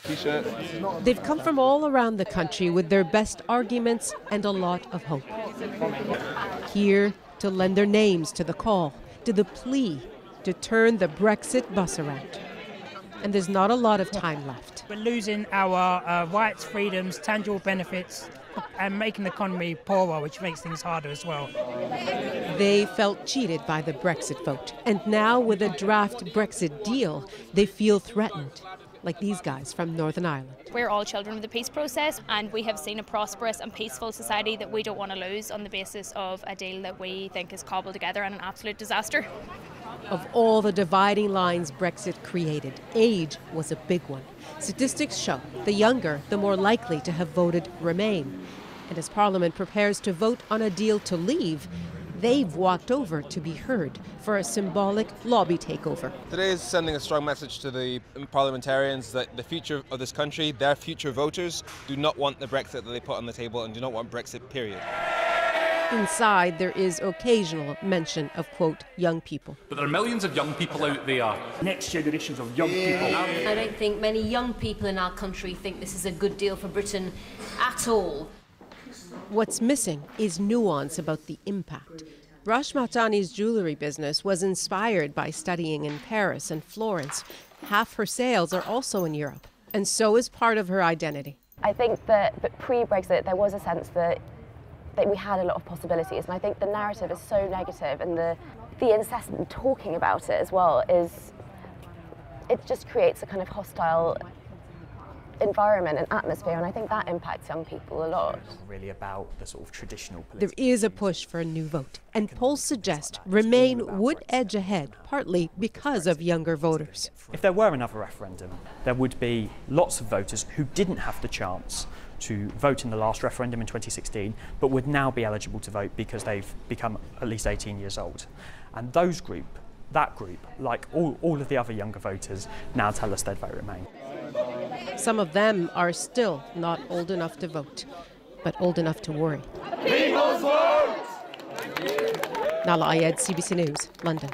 T-shirt. They've come from all around the country with their best arguments and a lot of hope. Here to lend their names to the call, to the plea to turn the Brexit bus around. And there's not a lot of time left. We're losing our rights, freedoms, tangible benefits, and making the economy poorer, which makes things harder as well. They felt cheated by the Brexit vote. And now with a draft Brexit deal, they feel threatened, like these guys from Northern Ireland. We're all children of the peace process, and we have seen a prosperous and peaceful society that we don't want to lose on the basis of a deal that we think is cobbled together in an absolute disaster. Of all the dividing lines Brexit created, age was a big one. Statistics show the younger, the more likely to have voted Remain. And as Parliament prepares to vote on a deal to leave, they've walked over to be heard for a symbolic lobby takeover. Today is sending a strong message to the parliamentarians that the future of this country, their future voters, do not want the Brexit that they put on the table and do not want Brexit, period. Inside, there is occasional mention of, quote, young people. But there are millions of young people out there. Next generations of young people. I don't think many young people in our country think this is a good deal for Britain at all. What's missing is nuance about the impact. Rash Mahtani's jewellery business was inspired by studying in Paris and Florence. Half her sales are also in Europe, and so is part of her identity. I think that pre-Brexit there was a sense that we had a lot of possibilities, and I think the narrative is so negative, and the incessant talking about it as well it just creates a kind of hostile environment and atmosphere, and I think that impacts young people a lot. Really about the sort of traditional political. There is a push for a new vote, and polls suggest Remain would edge ahead, partly because of younger voters. If there were another referendum, there would be lots of voters who didn't have the chance to vote in the last referendum in 2016, but would now be eligible to vote because they've become at least 18 years old. And that group, like all of the other younger voters, now tell us they'd vote Remain. Some of them are still not old enough to vote, but old enough to worry. People's vote! Nala Ayed, CBC News, London.